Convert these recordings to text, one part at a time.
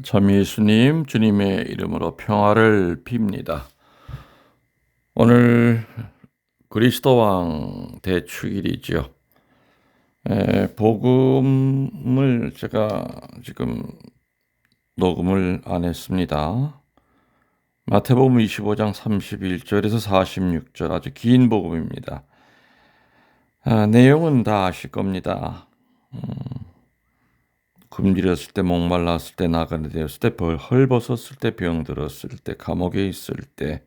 참 예수님, 주님의 이름으로 평화를 빕니다. 오늘 그리스도 왕 대축일이죠. 복음을 제가 지금 녹음을 안 했습니다. 마태복음 25장 31절에서 46절 아주 긴 복음입니다. 내용은 다 아실 겁니다. 굶주렸을 때, 목말랐을 때, 나그네 되었을 때, 헐벗었을 때, 병들었을 때, 감옥에 있을 때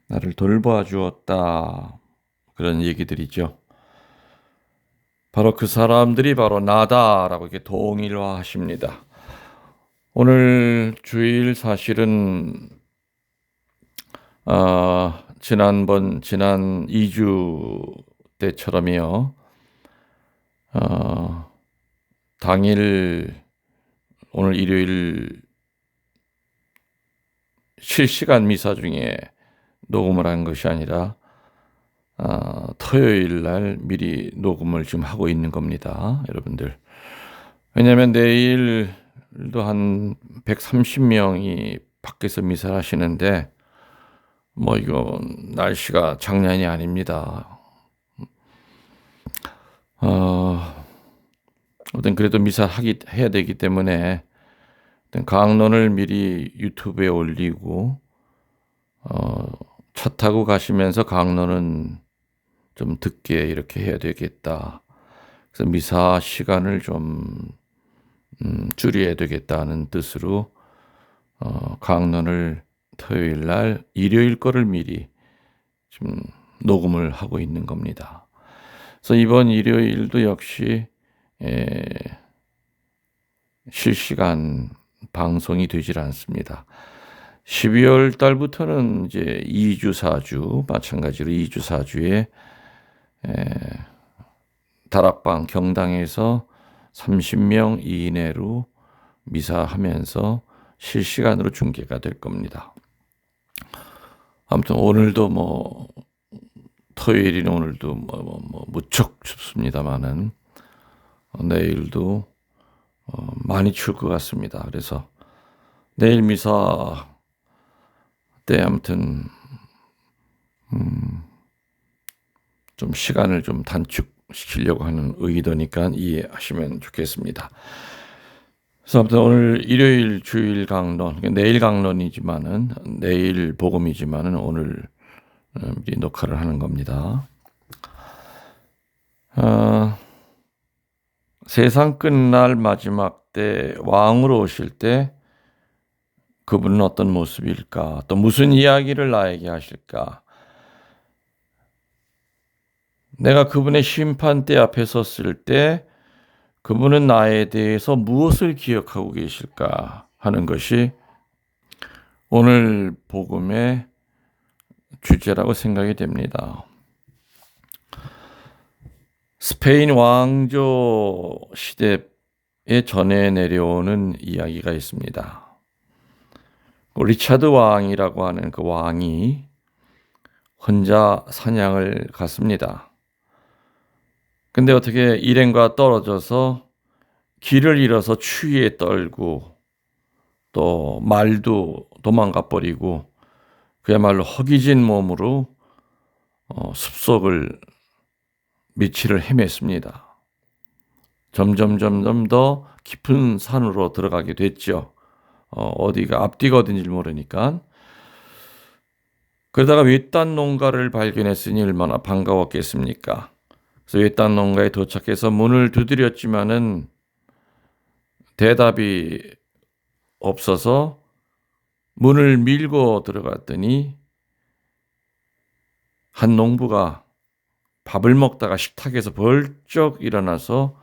나를 돌봐 주었다. 그런 얘기들이죠. 바로 그 사람들이 바로 나다라고 이렇게 동일화하십니다. 오늘 주일 사실은 지난 2주 때처럼요. 당일 오늘 일요일 실시간 미사 중에 녹음을 한 것이 아니라 토요일 날 미리 녹음을 지금 하고 있는 겁니다, 여러분들. 왜냐하면 내일도 한 130명이 밖에서 미사를 하시는데 이거 날씨가 장난이 아닙니다. 어떤 그래도 미사 해야 되기 때문에 강론을 미리 유튜브에 올리고 차 타고 가시면서 강론은 좀 듣게 이렇게 해야 되겠다. 그래서 미사 시간을 좀 줄여야 되겠다는 뜻으로 강론을 토요일 날 일요일 거를 미리 지금 녹음을 하고 있는 겁니다. 그래서 이번 일요일도 역시 실시간 방송이 되질 않습니다. 12월 달부터는 이제 2주, 4주 마찬가지로 2주, 4주에 다락방 경당에서 30명 이내로 미사하면서 실시간으로 중계가 될 겁니다. 아무튼 오늘도 토요일인 오늘도 무척 춥습니다만은 내일도 많이 추울 것 같습니다. 그래서 내일 미사 때 아무튼 좀 시간을 좀 단축시키려고 하는 의도니까 이해하시면 좋겠습니다. 그래서 아무튼 오늘 일요일 주일 강론, 내일 강론이지만은 내일 복음이지만은 오늘 미리 녹화를 하는 겁니다. 세상 끝날 마지막 때 왕으로 오실 때 그분은 어떤 모습일까? 또 무슨 이야기를 나에게 하실까? 내가 그분의 심판대 앞에 섰을 때 그분은 나에 대해서 무엇을 기억하고 계실까 하는 것이 오늘 복음의 주제라고 생각이 됩니다. 스페인 왕조 시대에 전해 내려오는 이야기가 있습니다. 리차드 왕이라고 하는 그 왕이 혼자 사냥을 갔습니다. 근데 어떻게 일행과 떨어져서 길을 잃어서 추위에 떨고 또 말도 도망가 버리고 그야말로 허기진 몸으로 숲속을 며칠을 헤맸습니다. 점점 더 깊은 산으로 들어가게 됐죠. 어디가 앞뒤가 어딘지 모르니까. 그러다가 외딴 농가를 발견했으니 얼마나 반가웠겠습니까? 그래서 외딴 농가에 도착해서 문을 두드렸지만은 대답이 없어서 문을 밀고 들어갔더니 한 농부가 밥을 먹다가 식탁에서 벌쩍 일어나서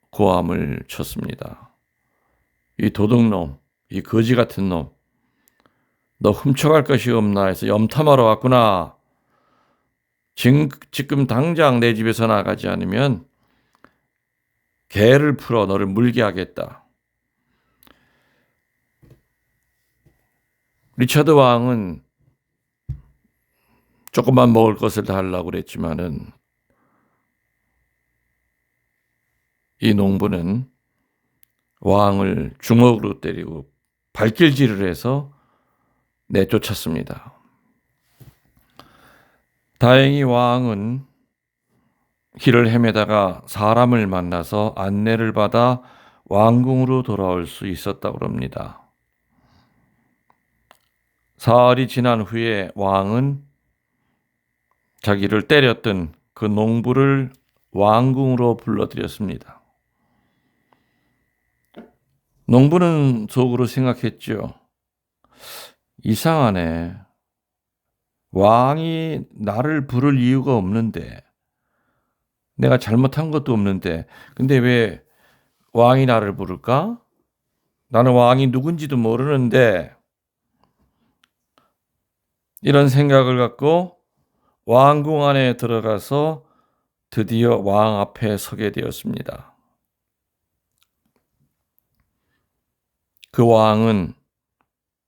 고함을 쳤습니다. 이 도둑놈, 이 거지 같은 놈, 너 훔쳐갈 것이 없나 해서 염탐하러 왔구나. 지금 당장 내 집에서 나가지 않으면 개를 풀어 너를 물게 하겠다. 리차드 왕은 조금만 먹을 것을 달라고 그랬지만은 이 농부는 왕을 주먹으로 때리고 발길질을 해서 내쫓았습니다. 다행히 왕은 길을 헤매다가 사람을 만나서 안내를 받아 왕궁으로 돌아올 수 있었다고 합니다. 사흘이 지난 후에 왕은 자기를 때렸던 그 농부를 왕궁으로 불러들였습니다. 농부는 속으로 생각했죠. 이상하네. 왕이 나를 부를 이유가 없는데, 내가 잘못한 것도 없는데, 근데 왜 왕이 나를 부를까? 나는 왕이 누군지도 모르는데, 이런 생각을 갖고 왕궁 안에 들어가서 드디어 왕 앞에 서게 되었습니다. 그 왕은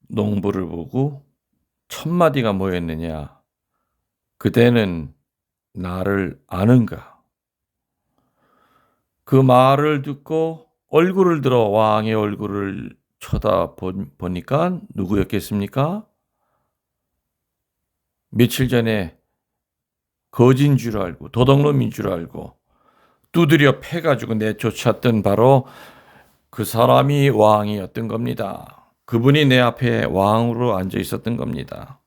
농부를 보고 첫 마디가 뭐였느냐? 그대는 나를 아는가? 그 말을 듣고 얼굴을 들어 왕의 얼굴을 쳐다보니까 누구였겠습니까? 며칠 전에 거진 줄 알고 도둑놈인 줄 알고 두드려 패가지고 내쫓았던 바로 그 사람이 왕이었던 겁니다. 그분이 내 앞에 왕으로 앉아 있었던 겁니다.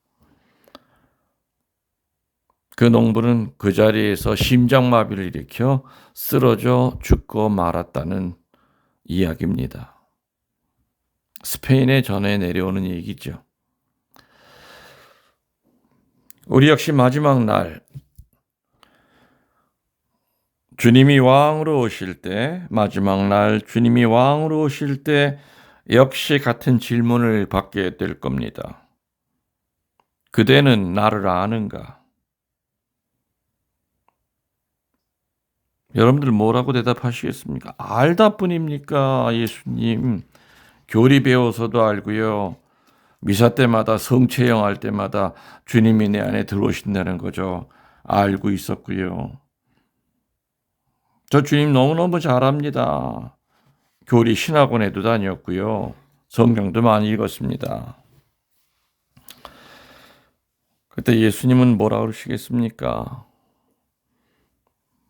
그 농부는 그 자리에서 심장마비를 일으켜 쓰러져 죽고 말았다는 이야기입니다. 스페인에 전해 내려오는 얘기죠. 우리 역시 마지막 날 주님이 왕으로 오실 때, 마지막 날 주님이 왕으로 오실 때 역시 같은 질문을 받게 될 겁니다. 그대는 나를 아는가? 여러분들 뭐라고 대답하시겠습니까? 알다 뿐입니까? 예수님. 교리 배워서도 알고요. 미사 때마다 성체형 할 때마다 주님이 내 안에 들어오신다는 거죠. 알고 있었고요. 저 주님 너무너무 잘 압니다. 교리 신학원에도 다녔고요. 성경도 많이 읽었습니다. 그때 예수님은 뭐라 그러시겠습니까?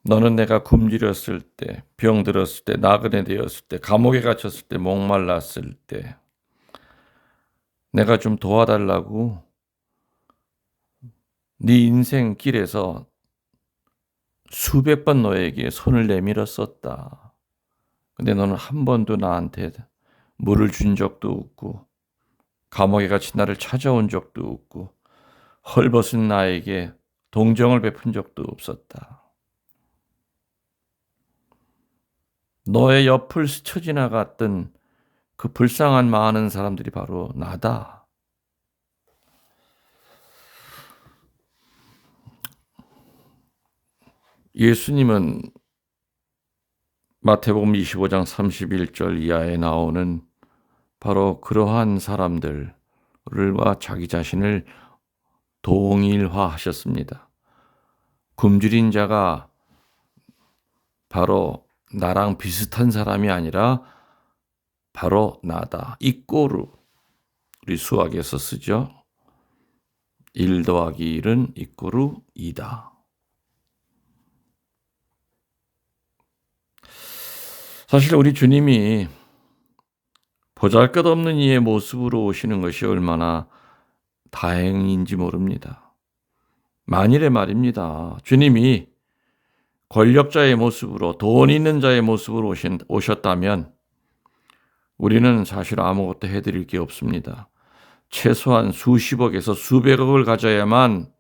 너는 내가 굶주렸을 때, 병들었을 때, 나그네 되었을 때, 감옥에 갇혔을 때, 목말랐을 때 내가 좀 도와달라고 네 인생 길에서 수백 번 너에게 손을 내밀었었다. 근데 너는 한 번도 나한테 물을 준 적도 없고 감옥에 갇힌 나를 찾아온 적도 없고 헐벗은 나에게 동정을 베푼 적도 없었다. 너의 옆을 스쳐 지나갔던 그 불쌍한 많은 사람들이 바로 나다. 예수님은 마태복음 25장 31절 이하에 나오는 바로 그러한 사람들과 자기 자신을 동일화하셨습니다. 굶주린 자가 바로 나랑 비슷한 사람이 아니라 바로 나다. 이꼬르, 우리 수학에서 쓰죠. 1 더하기 1은 이꼬르 2다. 사실 우리 주님이 보잘것없는 이의 모습으로 오시는 것이 얼마나 다행인지 모릅니다. 만일에 말입니다. 주님이 권력자의 모습으로 돈 있는 자의 모습으로 오셨다면 우리는 사실 아무것도 해드릴 게 없습니다. 최소한 수십억에서 수백억을 가져야만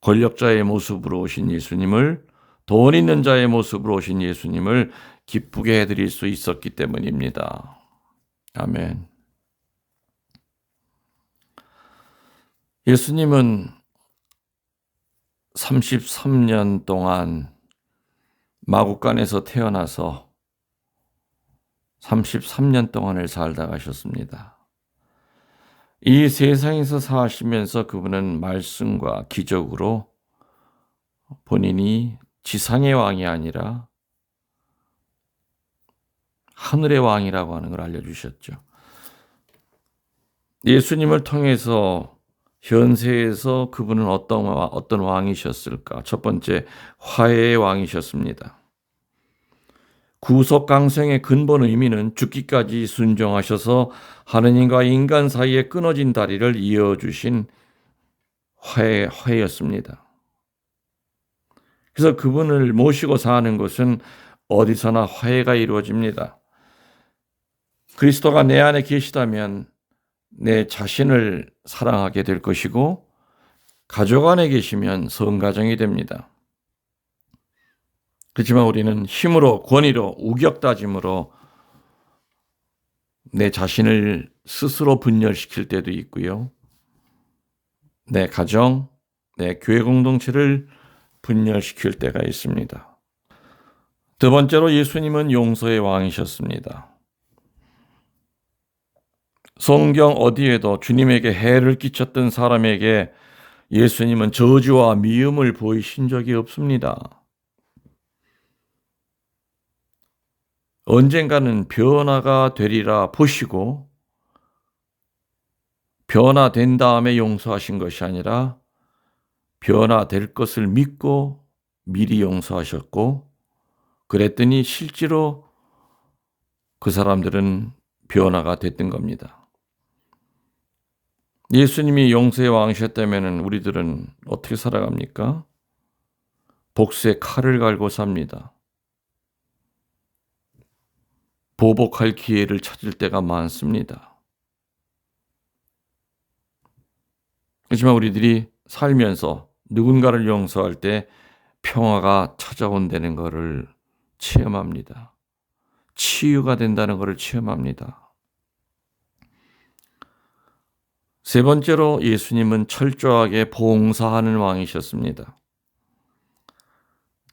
권력자의 모습으로 오신 예수님을, 돈 있는 자의 모습으로 오신 예수님을 기쁘게 해드릴 수 있었기 때문입니다. 아멘. 예수님은 33년 동안 마구간에서 태어나서 33년 동안을 살다 가셨습니다. 이 세상에서 사시면서 그분은 말씀과 기적으로 본인이 지상의 왕이 아니라 하늘의 왕이라고 하는 걸 알려주셨죠. 예수님을 통해서 현세에서 그분은 어떤 왕이셨을까? 첫 번째, 화해의 왕이셨습니다. 구속강생의 근본 의미는 죽기까지 순종하셔서 하느님과 인간 사이에 끊어진 다리를 이어주신 화해였습니다. 그래서 그분을 모시고 사는 것은 어디서나 화해가 이루어집니다. 그리스도가 내 안에 계시다면 내 자신을 사랑하게 될 것이고, 가족 안에 계시면 성가정이 됩니다. 그렇지만 우리는 힘으로, 권위로, 우격다짐으로 내 자신을 스스로 분열시킬 때도 있고요. 내 가정, 내 교회 공동체를 분열시킬 때가 있습니다. 두 번째로 예수님은 용서의 왕이셨습니다. 성경 어디에도 주님에게 해를 끼쳤던 사람에게 예수님은 저주와 미움을 보이신 적이 없습니다. 언젠가는 변화가 되리라 보시고 변화된 다음에 용서하신 것이 아니라 변화될 것을 믿고 미리 용서하셨고, 그랬더니 실제로 그 사람들은 변화가 됐던 겁니다. 예수님이 용서의 왕이셨다면 우리들은 어떻게 살아갑니까? 복수의 칼을 갈고 삽니다. 보복할 기회를 찾을 때가 많습니다. 그렇지만 우리들이 살면서 누군가를 용서할 때 평화가 찾아온다는 것을 체험합니다. 치유가 된다는 것을 체험합니다. 세 번째로 예수님은 철저하게 봉사하는 왕이셨습니다.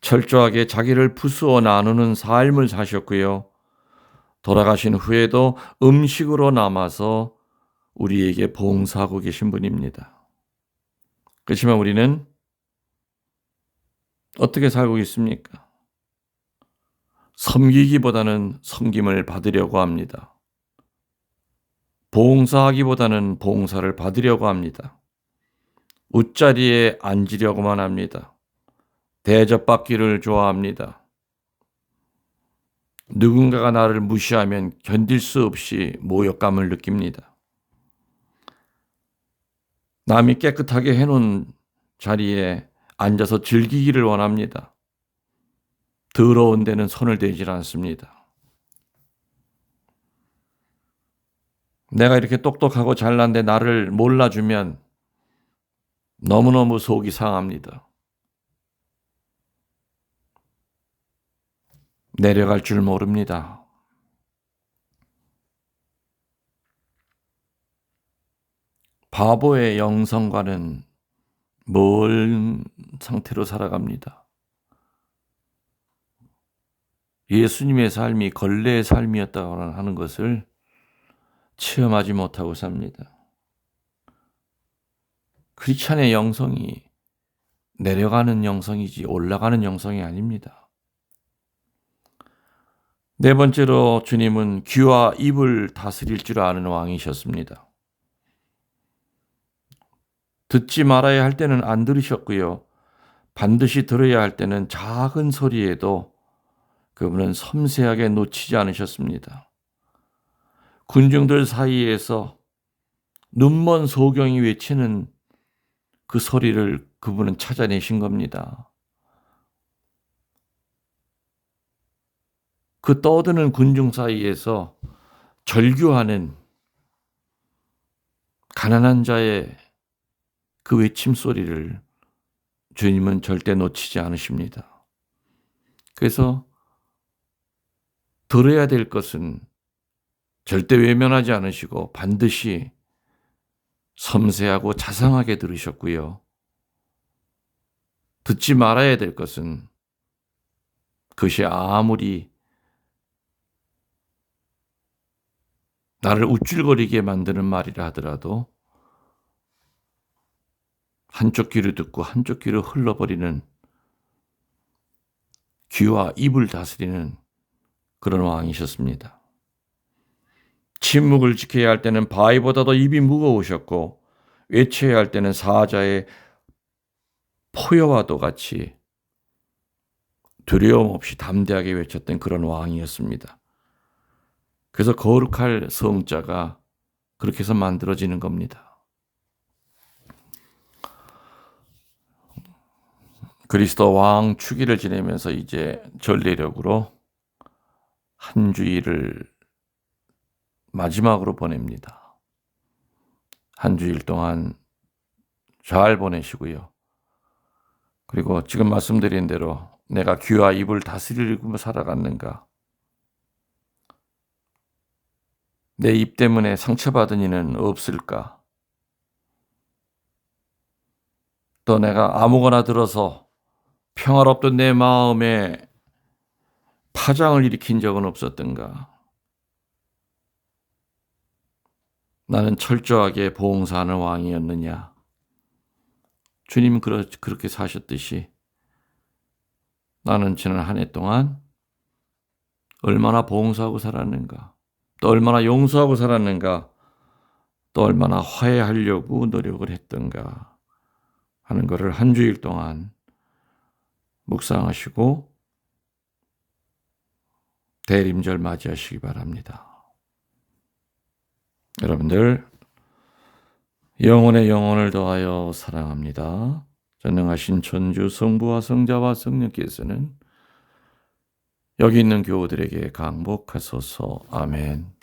철저하게 자기를 부수어 나누는 삶을 사셨고요. 돌아가신 후에도 음식으로 남아서 우리에게 봉사하고 계신 분입니다. 그렇지만 우리는 어떻게 살고 있습니까? 섬기기보다는 섬김을 받으려고 합니다. 봉사하기보다는 봉사를 받으려고 합니다. 웃자리에 앉으려고만 합니다. 대접받기를 좋아합니다. 누군가가 나를 무시하면 견딜 수 없이 모욕감을 느낍니다. 남이 깨끗하게 해놓은 자리에 앉아서 즐기기를 원합니다. 더러운 데는 손을 대질 않습니다. 내가 이렇게 똑똑하고 잘난데 나를 몰라주면 너무너무 속이 상합니다. 내려갈 줄 모릅니다. 바보의 영성과는 먼 상태로 살아갑니다. 예수님의 삶이 걸레의 삶이었다고 하는 것을 체험하지 못하고 삽니다. 크리스찬의 영성이 내려가는 영성이지 올라가는 영성이 아닙니다. 네 번째로 주님은 귀와 입을 다스릴 줄 아는 왕이셨습니다. 듣지 말아야 할 때는 안 들으셨고요. 반드시 들어야 할 때는 작은 소리에도 그분은 섬세하게 놓치지 않으셨습니다. 군중들 사이에서 눈먼 소경이 외치는 그 소리를 그분은 찾아내신 겁니다. 그 떠드는 군중 사이에서 절규하는 가난한 자의 그 외침 소리를 주님은 절대 놓치지 않으십니다. 그래서 들어야 될 것은 절대 외면하지 않으시고 반드시 섬세하고 자상하게 들으셨고요. 듣지 말아야 될 것은 그것이 아무리 나를 우쭐거리게 만드는 말이라 하더라도 한쪽 귀로 듣고 한쪽 귀로 흘러버리는 귀와 입을 다스리는 그런 왕이셨습니다. 침묵을 지켜야 할 때는 바위보다도 입이 무거우셨고 외쳐야 할 때는 사자의 포효와도 같이 두려움 없이 담대하게 외쳤던 그런 왕이었습니다. 그래서 거룩할 성자가 그렇게 해서 만들어지는 겁니다. 그리스도 왕 추기를 지내면서 이제 전례력으로 한 주일을 마지막으로 보냅니다. 한 주일 동안 잘 보내시고요. 그리고 지금 말씀드린 대로 내가 귀와 입을 다스리고 살아갔는가? 내 입 때문에 상처받은 이는 없을까? 또 내가 아무거나 들어서 평화롭던 내 마음에 파장을 일으킨 적은 없었던가? 나는 철저하게 봉사하는 왕이었느냐? 주님 그렇게 사셨듯이 나는 지난 한 해 동안 얼마나 봉사하고 살았는가? 또 얼마나 용서하고 살았는가? 또 얼마나 화해하려고 노력을 했던가 하는 것을 한 주일 동안 묵상하시고 대림절 맞이하시기 바랍니다. 여러분들 영혼의 영혼을 더하여 사랑합니다. 전능하신 천주 성부와 성자와 성령께서는 여기 있는 교우들에게 강복하소서. 아멘.